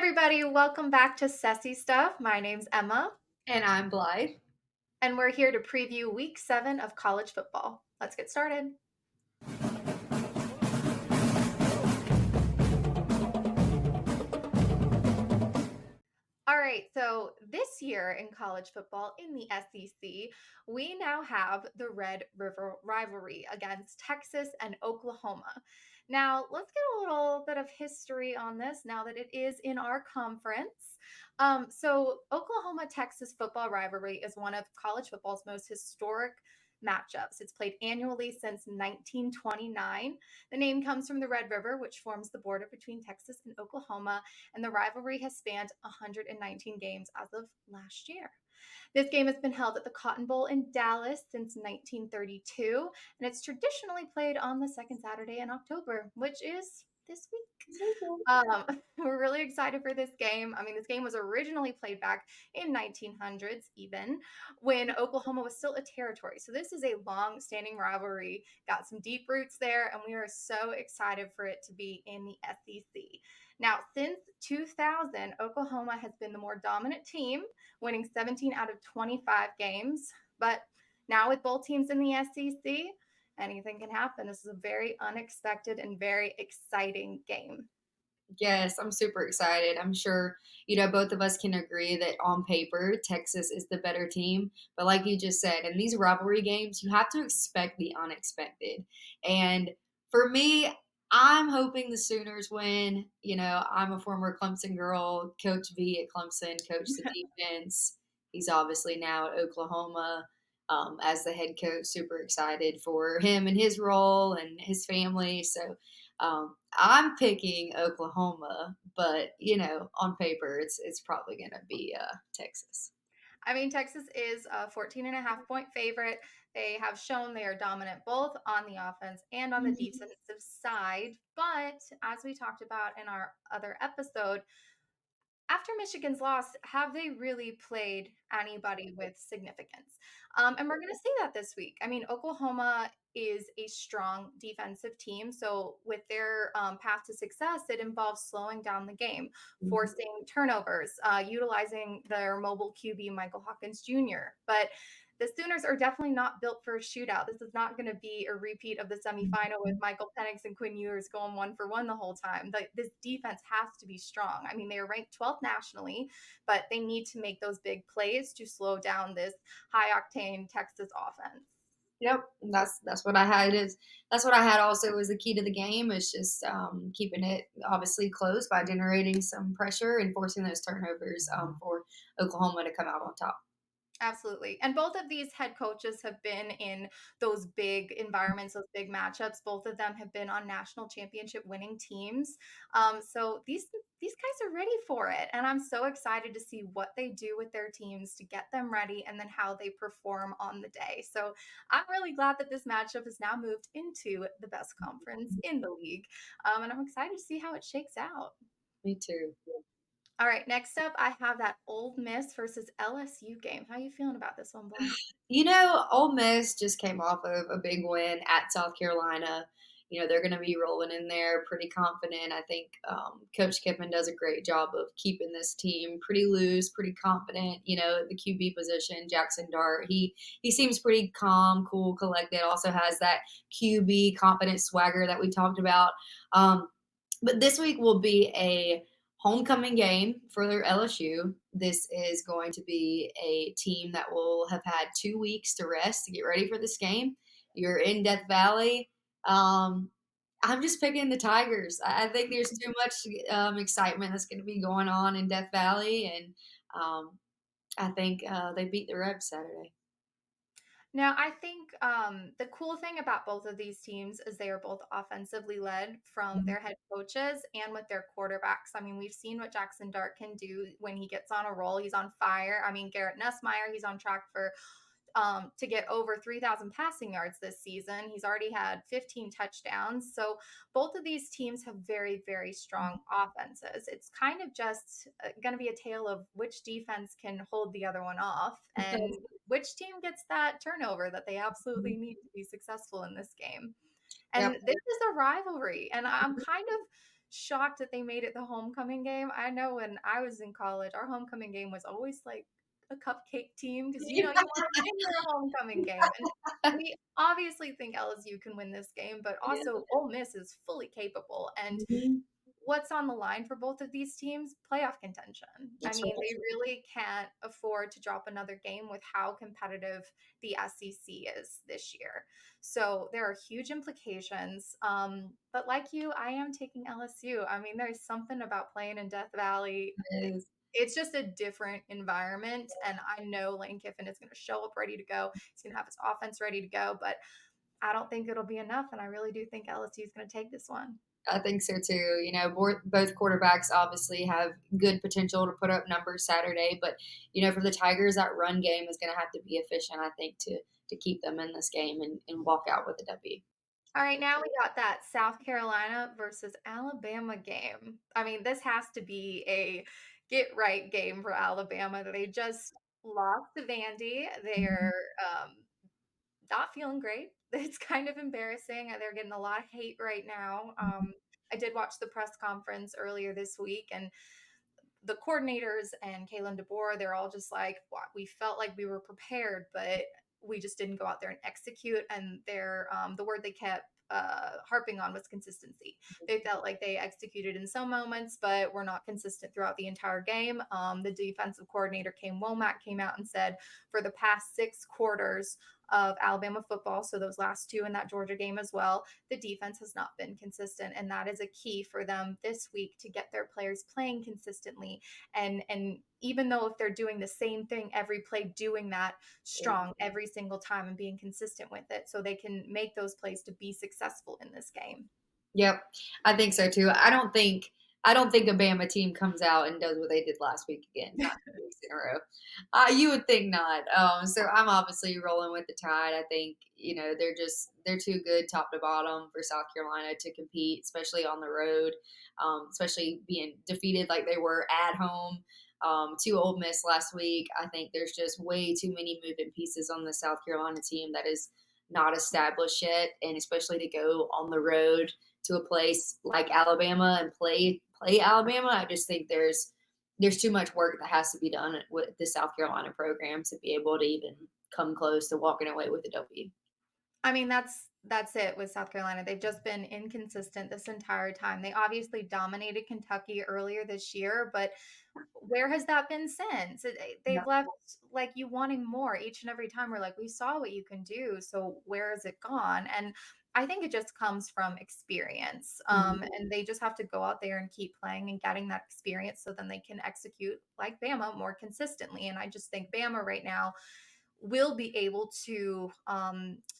Everybody, welcome back to Sassy Stuff. My name's Emma, And I'm Blythe. and we're here to preview week 7 of college football. Let's get started. All right, so this year in college football in the SEC, we now have the Red River Rivalry against Texas and Oklahoma. Now, let's get a little bit of history on this now that it is in our conference. So, Oklahoma Texas football rivalry is one of college football's most historic matchups. It's played annually since 1929. The name comes from the Red River, which forms the border between Texas and Oklahoma, and the rivalry has spanned 119 games as of last year. This game has been held at the Cotton Bowl in Dallas since 1932, and it's traditionally played on the second Saturday in October, which is this week. We're really excited for this game. I mean, this game was originally played back in 1900s, even when Oklahoma was still a territory. So this is a long-standing rivalry, got some deep roots there, and we are so excited for it to be in the SEC. Now, since 2000, Oklahoma has been the more dominant team, winning 17 out of 25 games. But now with both teams in the SEC, anything can happen. This is a very unexpected and very exciting game. Yes, I'm super excited. I'm sure, both of us can agree that on paper, Texas is the better team. But like you just said, in these rivalry games, you have to expect the unexpected. And for me, I'm hoping the Sooners win. I'm a former Clemson girl. Coach V at Clemson coached the defense. He's obviously now at Oklahoma as the head coach. Super excited for him and his role and his family. So I'm picking Oklahoma, but on paper, it's probably going to be Texas. I mean, Texas is a 14 and a half point favorite. They have shown they are dominant both on the offense and on the Mhm. defensive side. But as we talked about in our other episode, after Michigan's loss, have they really played anybody with significance? And we're going to see that this week. I mean, Oklahoma is a strong defensive team. So, with their path to success, it involves slowing down the game, forcing turnovers, utilizing their mobile QB, Michael Hawkins Jr. But the Sooners are definitely not built for a shootout. This is not going to be a repeat of the semifinal with Michael Penix and Quinn Ewers going 1-for-1 the whole time. This defense has to be strong. I mean, they are ranked 12th nationally, but they need to make those big plays to slow down this high octane Texas offense. Yep, that's what I had. That's what I had. Also, was the key to the game is just keeping it obviously close by generating some pressure and forcing those turnovers for Oklahoma to come out on top. Absolutely. And both of these head coaches have been in those big environments, those big matchups. Both of them have been on national championship winning teams. So these guys are ready for it. And I'm so excited to see what they do with their teams to get them ready and then how they perform on the day. So I'm really glad that this matchup has now moved into the best conference in the league. And I'm excited to see how it shakes out. Me too. All right, next up, I have that Old Miss versus LSU game. How are you feeling about this one, Blythe? Ole Miss just came off of a big win at South Carolina. They're going to be rolling in there pretty confident. I think Coach Kiffin does a great job of keeping this team pretty loose, pretty confident. At the QB position, Jackson Dart, he seems pretty calm, cool, collected. Also has that QB confident swagger that we talked about. But this week will be a homecoming game for their LSU. This is going to be a team that will have had 2 weeks to rest to get ready for this game. You're in Death Valley. Um, I'm just picking the Tigers. I think there's too much excitement that's going to be going on in Death Valley, and I think they beat the Rebs Saturday. Now, I think the cool thing about both of these teams is they are both offensively led from Mhm. their head coaches and with their quarterbacks. I mean, we've seen what Jackson Dart can do when he gets on a roll. He's on fire. I mean, Garrett Nussmeyer, he's on track for to get over 3,000 passing yards this season. He's already had 15 touchdowns. So both of these teams have very, very strong offenses. It's kind of just going to be a tale of which defense can hold the other one off and which team gets that turnover that they absolutely need to be successful in this game. Yep. And this is a rivalry. And I'm kind of shocked that they made it the homecoming game. I know when I was in college, our homecoming game was always like a cupcake team because you want to win your homecoming game. And we obviously think LSU can win this game, but Yeah. also Ole Miss is fully capable. And Mhm. what's on the line for both of these teams? Playoff contention. I That's mean, right. they really can't afford to drop another game with how competitive the SEC is this year. So there are huge implications. But like you, I am taking LSU. I mean, there's something about playing in Death Valley. It is. It's just a different environment. And I know Lane Kiffin is going to show up ready to go. He's going to have his offense ready to go. But I don't think it'll be enough. And I really do think LSU is going to take this one. I think so too. Both quarterbacks obviously have good potential to put up numbers Saturday, but for the Tigers, that run game is going to have to be efficient. I think to keep them in this game and walk out with a W. All right, now we got that South Carolina versus Alabama game. I mean, this has to be a get right game for Alabama. They just lost to Vandy. They're not feeling great. It's kind of embarrassing. They're getting a lot of hate right now. I did watch the press conference earlier this week, and the coordinators and Kalen DeBoer, they're all just like, "Wow, we felt like we were prepared, but we just didn't go out there and execute." And the word they kept harping on was consistency. They felt like they executed in some moments, but were not consistent throughout the entire game. The defensive coordinator, Kane Womack, came out and said for the past 6 quarters of Alabama football, so those last two in that Georgia game as well, the defense has not been consistent, and that is a key for them this week to get their players playing consistently. And even though if they're doing the same thing every play, doing that strong every single time and being consistent with it, so they can make those plays to be successful in this game. Yep, I think so too. I don't think a Bama team comes out and does what they did last week again, not 2 weeks in a row. You would think not. So I'm obviously rolling with the Tide. I think they're too good top to bottom for South Carolina to compete, especially on the road, especially being defeated like they were at home. To Ole Miss last week. I think there's just way too many moving pieces on the South Carolina team that is not established yet, and especially to go on the road to a place like Alabama and play Alabama. I just think there's too much work that has to be done with the South Carolina program to be able to even come close to walking away with a W. I mean, that's it with South Carolina. They've just been inconsistent this entire time. They obviously dominated Kentucky earlier this year, but where has that been since? Yeah. They've left like you wanting more each and every time. We're like, we saw what you can do, so where has it gone? And I think it just comes from experience. Mhm. And they just have to go out there and keep playing and getting that experience so then they can execute like Bama more consistently. And I just think Bama right now will be able to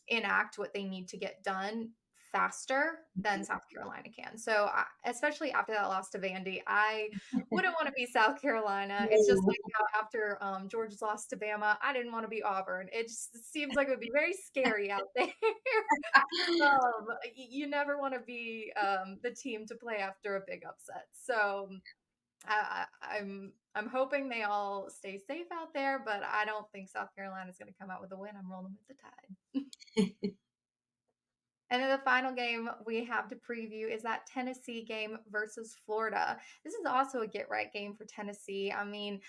enact what they need to get done faster than South Carolina can. So, especially after that loss to Vandy, I wouldn't want to be South Carolina. It's just No. like how after Georgia's loss to Bama, I didn't want to be Auburn. It just seems like it would be very scary out there. You never want to be the team to play after a big upset. So I'm hoping they all stay safe out there, but I don't think South Carolina is going to come out with a win. I'm rolling with the Tide. And then the final game we have to preview is that Tennessee game versus Florida. This is also a get right game for Tennessee. I mean,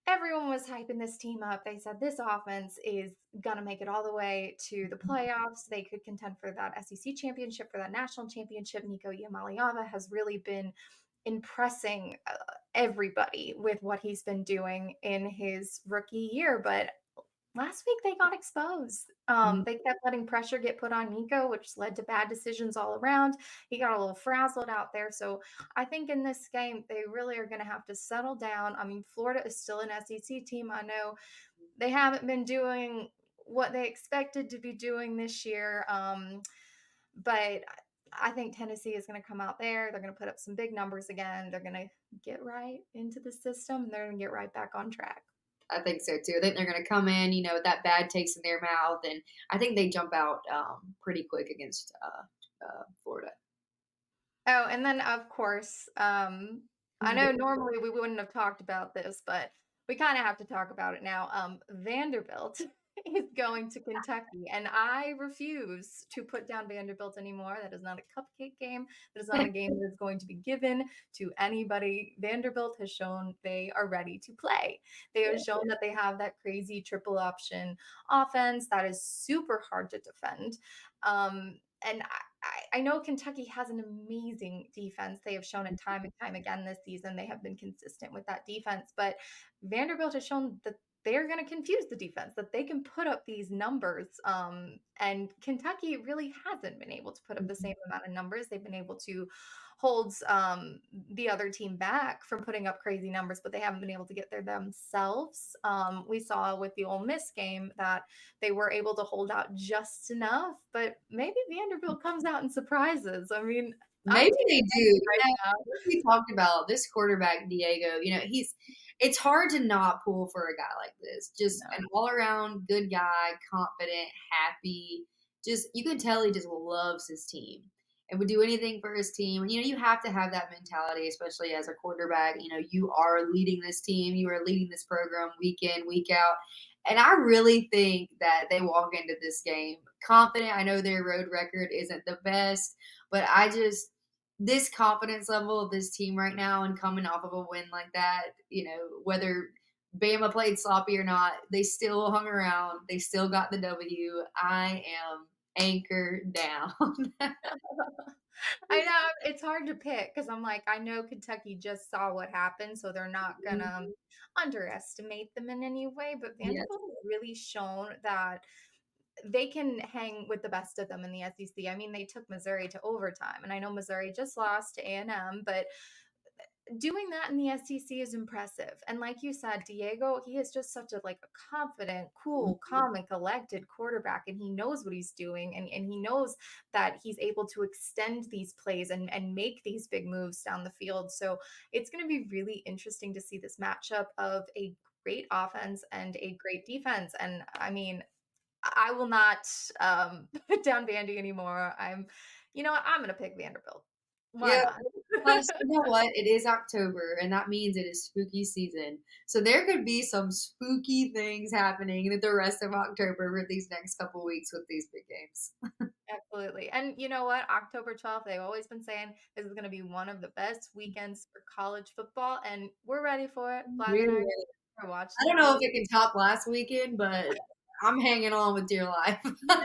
everyone was hyping this team up. They said this offense is going to make it all the way to the playoffs. They could contend for that SEC championship, for that national championship. Nico Iamaleava has really been impressing everybody with what he's been doing in his rookie year. But last week they got exposed. They kept letting pressure get put on Nico, which led to bad decisions all around. He got a little frazzled out there. So I think in this game, they really are going to have to settle down. I mean, Florida is still an SEC team. I know they haven't been doing what they expected to be doing this year. But I think Tennessee is going to come out there. They're going to put up some big numbers again. They're going to get right into the system and they're going to get right back on track. I think so too. I think they're going to come in, with that bad taste in their mouth, and I think they jump out pretty quick against Florida. Oh, and then of course, I know normally we wouldn't have talked about this, but we kind of have to talk about it now. Vanderbilt is going to Kentucky, and I refuse to put down Vanderbilt anymore. That is not a cupcake game. That is not a game that is going to be given to anybody. Vanderbilt has shown they are ready to play. They have shown that they have that crazy triple option offense that is super hard to defend. And I know Kentucky has an amazing defense. They have shown it time and time again this season. They have been consistent with that defense, but Vanderbilt has shown that they're going to confuse the defense, that they can put up these numbers. And Kentucky really hasn't been able to put up the same amount of numbers. They've been able to hold the other team back from putting up crazy numbers, but they haven't been able to get there themselves. We saw with the Ole Miss game that they were able to hold out just enough, but maybe Vanderbilt comes out and surprises. I mean, I'm Maybe they do. team right now. Like we talked about this quarterback, Diego, it's hard to not pull for a guy like this. Just No. an all around good guy, confident, happy. Just, you can tell he just loves his team and would do anything for his team. You have to have that mentality, especially as a quarterback. You are leading this team, you are leading this program week in, week out. And I really think that they walk into this game confident. I know their road record isn't the best, but this confidence level of this team right now and coming off of a win like that, whether Bama played sloppy or not, they still hung around. They still got the W. I am anchored down. I know it's hard to pick because I'm like, I know Kentucky just saw what happened, so they're not gonna underestimate them in any way. But Yes. Vanderbilt has really shown that they can hang with the best of them in the SEC. I mean, they took Missouri to overtime, and I know Missouri just lost to A&M, but doing that in the SEC is impressive. And like you said, Diego, he is just such a confident, cool, calm, and collected quarterback, and he knows what he's doing, and he knows that he's able to extend these plays and make these big moves down the field. So it's going to be really interesting to see this matchup of a great offense and a great defense. And I mean, I will not put down Vandy anymore. You know what? I'm going to pick Vanderbilt. Why Yeah. not? Plus, you know what? It is October, and that means it is spooky season. So there could be some spooky things happening in the rest of October for these next couple weeks with these big games. Absolutely. And you know what? October 12th, they've always been saying this is going to be one of the best weekends for college football, and we're ready for it. Blythe and I Really, are I watching don't it know if really. it can top last weekend, but I'm hanging on with dear life. I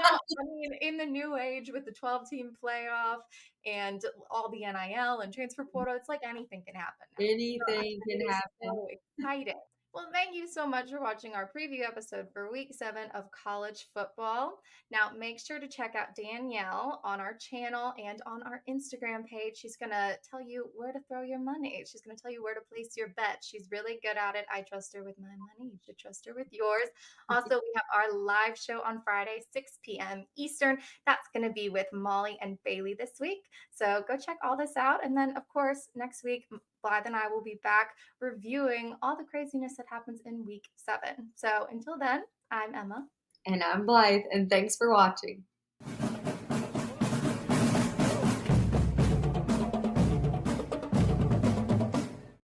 mean, in the new age with the 12-team playoff and all the NIL and transfer portal, it's like anything can happen now. So Anything I'm can just happen. so excited. Well, thank you so much for watching our preview episode for week 7 of college football. Now, make sure to check out Danielle on our channel and on our Instagram page. She's going to tell you where to throw your money. She's going to tell you where to place your bet. She's really good at it. I trust her with my money. You should trust her with yours. Also, we have our live show on Friday, 6 p.m. Eastern. That's going to be with Molly and Bailey this week. So go check all this out. And then, of course, next week, Blythe and I will be back reviewing all the craziness that happens in week 7. So until then, I'm Emma. And I'm Blythe, and thanks for watching.